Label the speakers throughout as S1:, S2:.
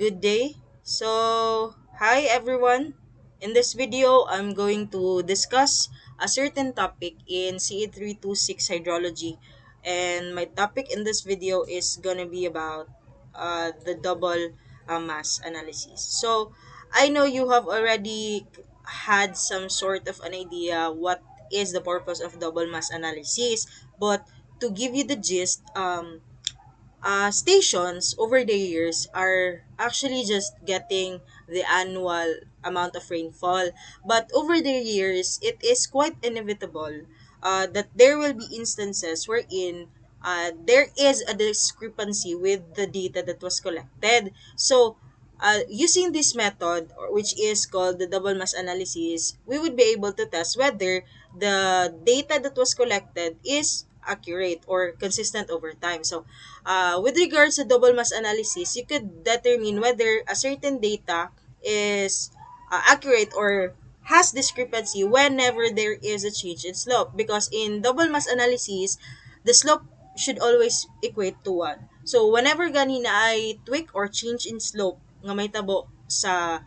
S1: Good day. Hi everyone. In this video, I'm going to discuss a certain topic in CE326 hydrology. And my topic in this video is gonna be about the double mass analysis. I know you have already had some sort of an idea what is the purpose of double mass analysis, but to give you the gist, stations over the years are actually just getting the annual amount of rainfall. But over the years, it is quite inevitable that there will be instances wherein there is a discrepancy with the data that was collected. Using this method, which is called the double mass analysis, we would be able to test whether the data that was collected is accurate or consistent over time. With regards to double mass analysis, you could determine whether a certain data is accurate or has discrepancy whenever there is a change in slope, because in double mass analysis the slope should always equate to 1. So whenever gani na ay tweak or change in slope nga may tabo sa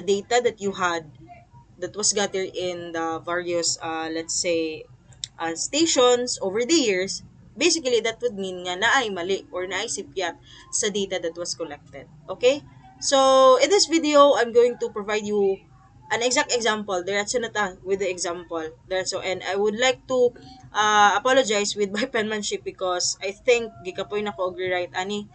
S1: data that you had that was gathered in the various let's say stations over the years, basically that would mean nga naay mali or naay sipyat sa data that was collected. Okay? So in this video, I'm going to provide you an exact example. Diretso na ta with the example. Diretso. And I would like to apologize with my penmanship because I think gikapoy na ko og rewrite ani,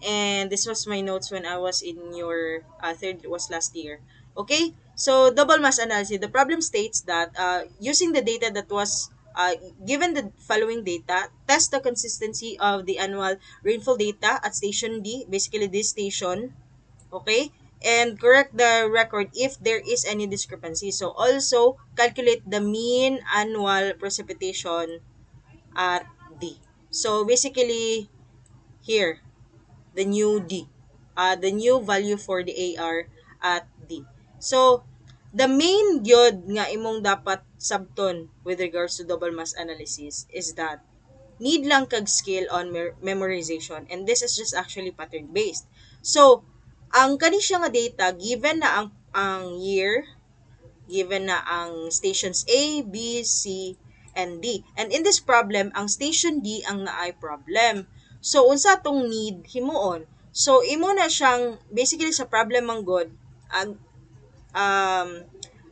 S1: and this was my notes when I was in your third was last year. Okay, so double mass analysis. The problem states that using the data that was given the following data, test the consistency of the annual rainfall data at station D, basically this station, okay, and correct the record if there is any discrepancy. So also calculate the mean annual precipitation at D. So basically here the new D, the new value for the AR at D. So, the main gyud nga imong dapat sabton with regards to double mass analysis is that need lang kag skill on memorization, and this is just actually pattern based. So, ang kani siya nga data given na ang year, given na ang stations A, B, C, and D. And in this problem, ang station D ang naay problem. So, unsa tong need himuon? So, imo na siyang, basically sa problem ang god, ang um,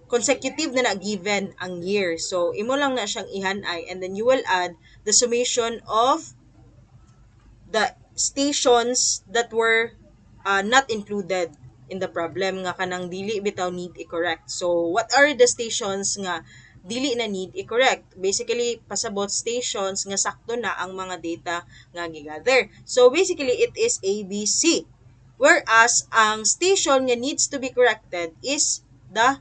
S1: consecutive na given ang year. So, imo lang na siyang ihanay, and then you will add the summation of the stations that were not included in the problem nga kanang dili bitaw need i-correct. So, what are the stations nga dili na need i-correct? Basically, pasabot stations nga sakto na ang mga data nga gigather. So, basically, it is A, B, C. Whereas, ang station nga needs to be corrected is the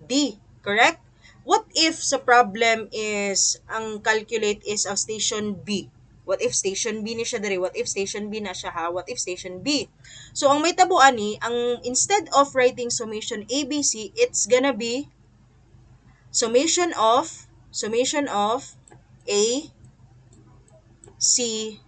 S1: D. Correct? What if sa problem is ang calculate is ang station B? What if station B ni siya diri? What if station B na siya ha? What if station B? So ang may tabuan ni, ang instead of writing summation ABC, it's gonna be summation of A, C,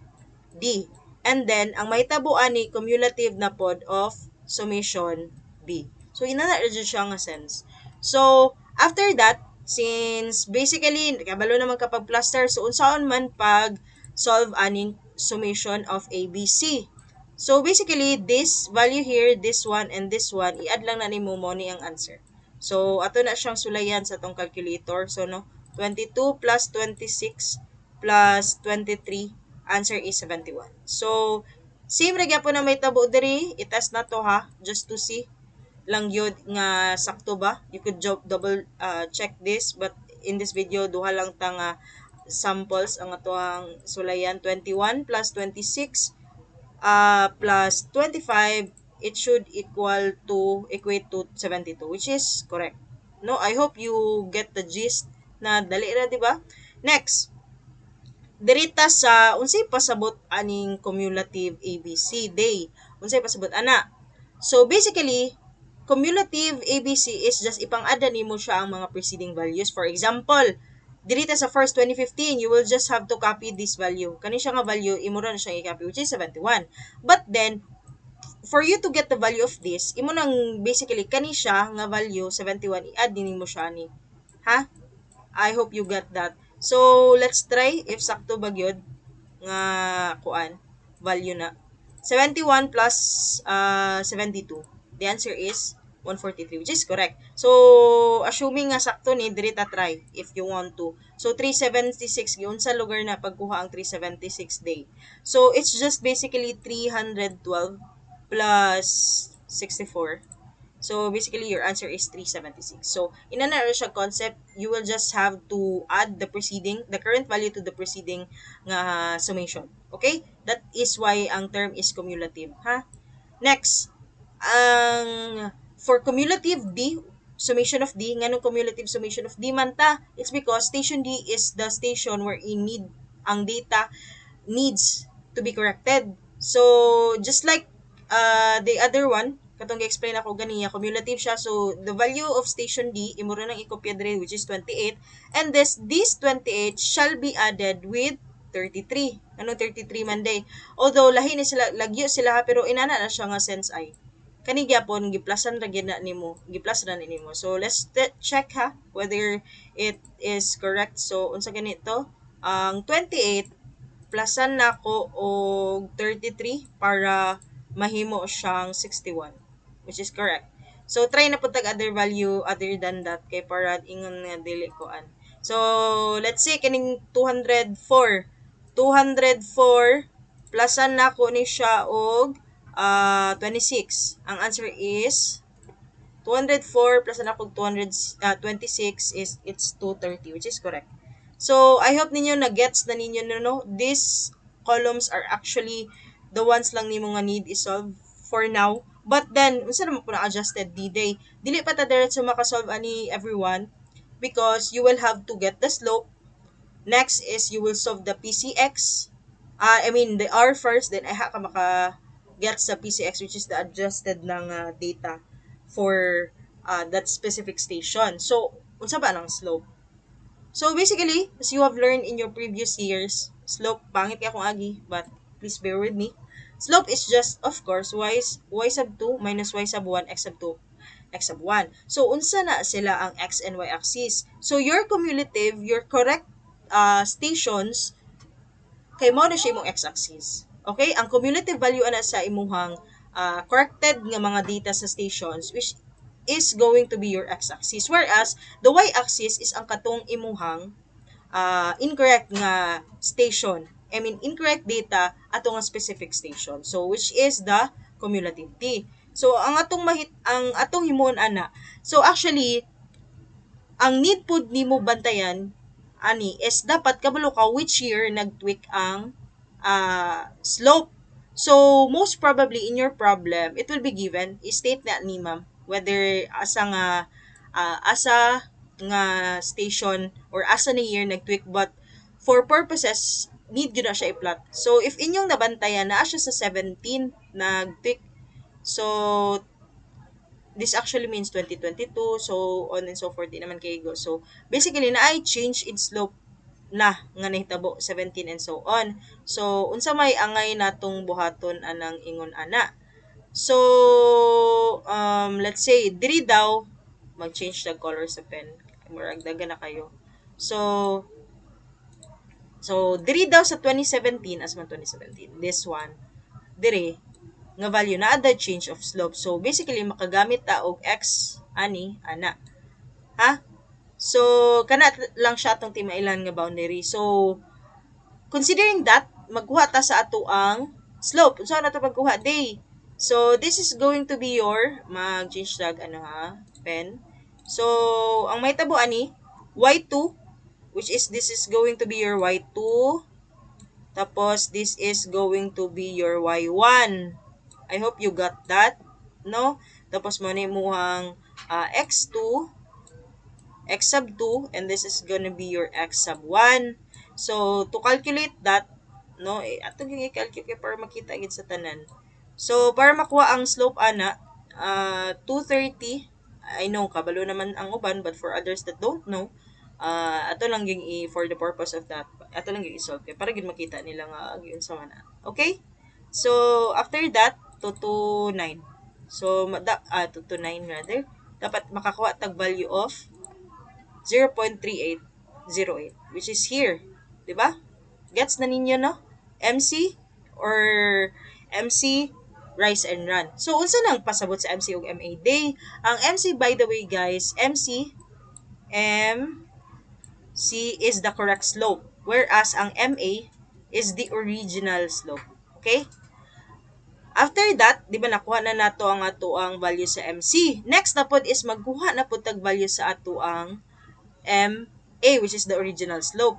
S1: D. And then ang may tabuan ni cumulative na pod of summation B. So ina na siya nga sense. So after that, since basically kabalo naman kapag cluster, so unsaon man pag solve aning summation of ABC. So basically this value here, this one and this one, i-add lang na nimo mo ni ang answer. So ato na siyang sulayan sa tong calculator. So no, 22 plus 26 plus 23, answer is 71. So same ra gyapon na may tabo diri, i-test na to ha, just to see lang yun nga sakto ba. You could double check this, but in this video duha lang ta nga samples ang atoang sulayan. 21 plus 26 plus 25, it should equate to 72, which is correct. No, I hope you get the gist na dali ra, di ba? Next, dirita sa unsay pasabot aning cumulative ABC day. Unsay pasabot ana? So basically, cumulative ABC is just ipang-add nimo siya ang mga preceding values. For example, dirita sa first 2015, you will just have to copy this value. Kani siya nga value, imo ra na siyang i-copy, which is 71. But then, for you to get the value of this, imo nang basically kani siya nga value 71 i-add din mo siya ni. Ha? I hope you get that. So let's try if sakto ba gyud nga kuan value na 71 plus 72. The answer is 143, which is correct. So assuming nga sakto ni diri ta try if you want to. So 376 gyud sa lugar na pagkuha ang 376 day. So it's just basically 312 plus 64. So basically your answer is 376. So in an siya concept, you will just have to add the current value to the preceding nga summation. Okay? That is why ang term is cumulative, ha? Next, ang for cumulative D, summation of D, nganong cumulative summation of D man ta? It's because station D is the station where ang data needs to be corrected. So, just like the other one, katong gi-explain ako ganiya, cumulative siya. So, the value of station D, imo rin ang ikopya dire, which is 28. And this 28 shall be added with 33. Anong 33 man day? Although, lahi ni sila, lagyo sila ha, pero inana na siya nga sense ay. Kani gyapon giplasan ra gyud na nimo, giplas ra nimo. So let's check ha whether it is correct. So unsa ganito? Ang 28 plusan nako og 33 para mahimo siyang 61, which is correct. So try na pud tag other value other than that kay para ingon nga dili koan. So let's say kining 204. 204 plusan nako ni siya og 26. Ang answer is 204 plus anak kog 226 is it's 230, which is correct. So I hope ninyo na gets na ninyo no. These columns are actually the ones lang nimo nga need i-solve for now. But then unsa naman po na adjusted D-Day? Dili pa ta diretso maka-solve ani everyone because you will have to get the slope. Next is you will solve the PCX. I mean the R first, then ka maka get sa PCX, which is the adjusted ng data for that specific station. So, unsa ba ang slope? So, basically, as you have learned in your previous years, slope, pangit kaya akong agi, but please bear with me. Slope is just, of course, y sub 2 minus y sub 1, x sub 2, x sub 1. So, unsa na sila ang x and y axis? So, your cumulative, your correct stations, kay mo na siya imong x-axis. Okay? Ang cumulative value ana sa imuhang corrected nga mga data sa stations which is going to be your x-axis. Whereas, the y-axis is ang katong imuhang incorrect nga station. I mean, incorrect data atong nga specific station. So, which is the cumulative t. So, ang atong himon ana. So, actually, ang need pod nimo bantayan ani is dapat kabalo ka which year nag-tweak ang slope. So most probably in your problem it will be given state na ni ma'am whether asa nga station or asa na year nag-tweak, but for purposes need gyud na siya i-plot. So if inyong nabantayan na siya sa 17 nag-tweak, so this actually means 2022, so on and so forth, di naman kayo go. So, basically, na ay change in slope na nga nahitabo 17 and so on. So, unsa may angay natong buhaton anang ingon ana. So, let's say, diri daw, mag-change the color sa pen. Murag daga na kayo. So, diri daw sa 2017, as man 2017, this one, diri, nga value na the change of slope. So basically makagamit ta og x ani ana. Ha? So kana lang siya atong timailan nga boundary. So considering that magkuha ta sa ato ang slope. Unsa na to pagkuha day? So this is going to be your mag-change tag pen. So ang mahitabo ani y2, which is this is going to be your y2. Tapos this is going to be your y1. I hope you got that, no? Tapos mo na imuhang x2, x sub 2, and this is gonna be your x sub 1. So, to calculate that, no, ato yung i-calculate para makita agad sa tanan. So, para makuha ang slope ana, 230, I know, kabalo naman ang uban, but for others that don't know, ato lang yung for the purpose of that, ato lang yung i-solve, para gid makita nila nga, yun sa mana. Okay? So, after that, 229. So, 229 rather. Dapat makakuha tag value of 0.3808, which is here. Diba? Gets na ninyo, no? MC or MC Rise and Run. So, unsa nang pasabot sa MC ug MA day? Ang MC, by the way, guys, MC is the correct slope, whereas ang MA is the original slope. Okay? After that, di ba nakuha na nato ang ato ang value sa MC. Next na pod is magkuha na pod tag value sa ato ang MA, which is the original slope.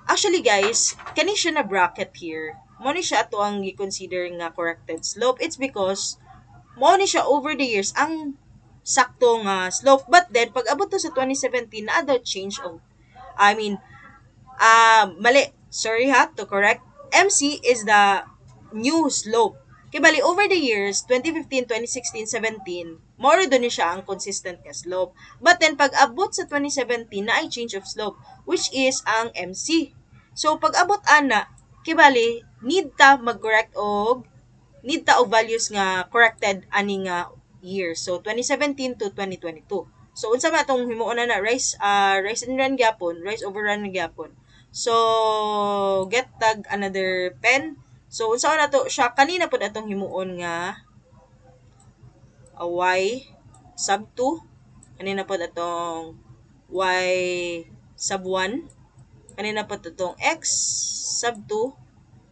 S1: Actually guys, kani siya na bracket here. Mo ni siya ato ang i-consider nga corrected slope. It's because mo ni siya over the years ang sakto nga slope. But then pag abot to sa 2017 na daw change of mali. Sorry ha, to correct. MC is the new slope. Kaya bali, over the years, 2015, 2016, 17, more doon siya ang consistent nga slope. But then, pag abot sa 2017, na ay change of slope, which is ang MC. So, pag abot ana, kaya bali, need ta og values nga corrected ani nga year. So 2017 to 2022. So unsa man atong himuon na rise and run gyapon, rise over run gyapon. So get tag another pen. So unsa na to siya kanina pud atong himuon nga y sub 2, kanina pud atong y sub 1, kanina pud atong x sub 2,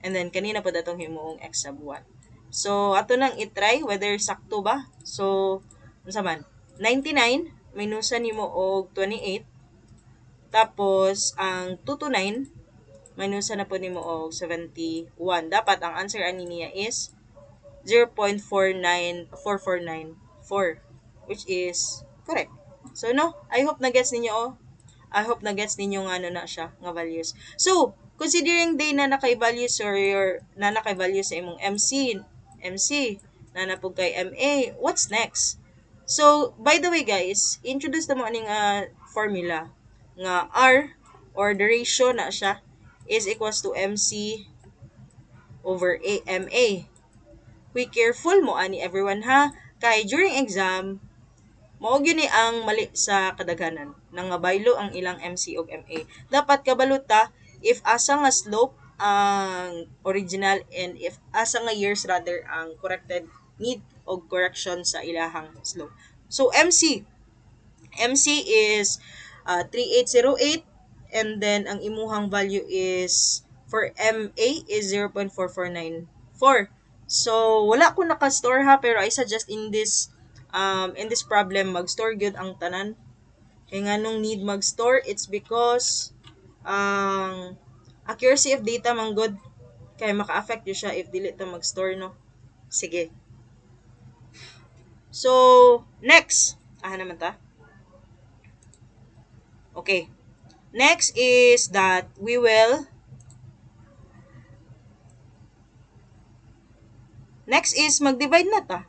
S1: and then kanina pud atong himuong x sub 1. So, ato nang i-try whether sakto ba. So, unsa man? 99 minusan nimo og 28. Tapos, ang 229 minusan na po nimo og 71. Dapat ang answer ani niya is 0.49449, which is correct. So, no? I hope na-gets ninyo, I hope na-gets ninyo nga ano na siya, nga values. So, considering day na nakay-values or na nakay-values sa imong MC, na napog kay MA, what's next? So, by the way guys, introduce na mo aning formula nga R or the ratio na siya is equals to MC over MA. We careful mo ani everyone ha, kay during exam mao gyud ni ang mali sa kadaghanan nang mabaylo ang ilang MC ug MA. Dapat kabaluta if asa nga slope ang original and if asa nga years rather ang corrected need og correction sa ilahang slope. So MC is 3808, and then ang imuhang value is for MA is 0.4494. So wala ko naka-store ha, pero I suggest in this problem mag-store gyud ang tanan. Kaya nga nung need mag-store, it's because accuracy of data man good, kaya maka-affect yun siya if dili ta mag-store, no. Sige. So next, naman ta. Okay. Next is that next is mag-divide na ta.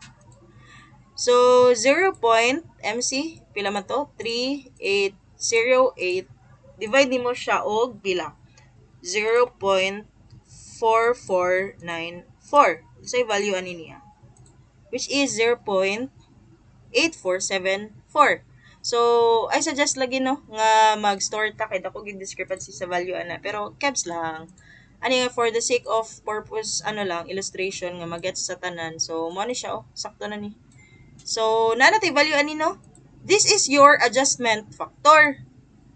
S1: So 0.MC pila man to? 3808. Divide nimo siya og pila? 0.4494. Say value ani niya, which is 0.8474. So, I suggest lagi no nga mag-store ta kay dako gid discrepancy sa value ana, pero kebs lang. Ani nga for the sake of purpose lang illustration nga magets sa tanan. So, mo ni siya sakto na ni. So, nanatay value ani no. This is your adjustment factor.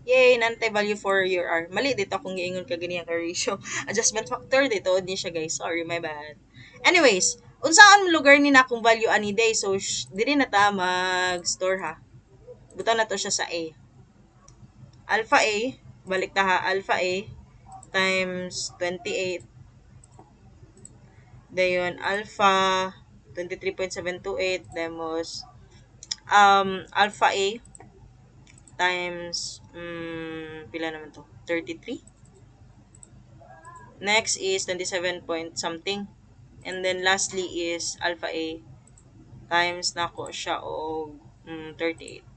S1: Yay, nanatay value for your R. Mali dito kung giingon ka ganyan ka ratio. Adjustment factor dito ni siya guys. Sorry, my bad. Anyways, unsaan lugar ni na akong value ani day. So, dili na ta mag-store ha. Buta na to siya sa A. Alpha A, balik ta ha, alpha A times 28. Dayon, alpha 23.728 demos alpha A times pila naman to? 33. Next is 27 point something. And then lastly is alpha A times nako siya og 38.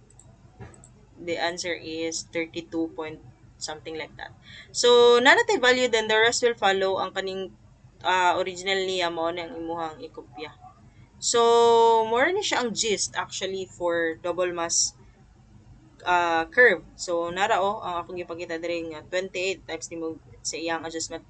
S1: The answer is 32 point something like that. So, nanatay value then the rest will follow ang kaning original niya mao na ang imuhang ikopya. So, more ni siya ang gist actually for double mass curve. So, nara ang akong gipakita diri nga 28 times nimo sa iyang adjustment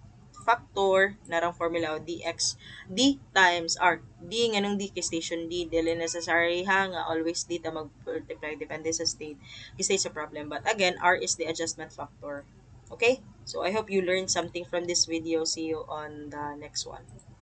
S1: factor narang formula o dx d times r. D nganong d kay station D dili necessary ha nga always d ta mag-multiply depende sa state. Stay sa problem, but again r is the adjustment factor. Okay? So I hope you learned something from this video. See you on the next one.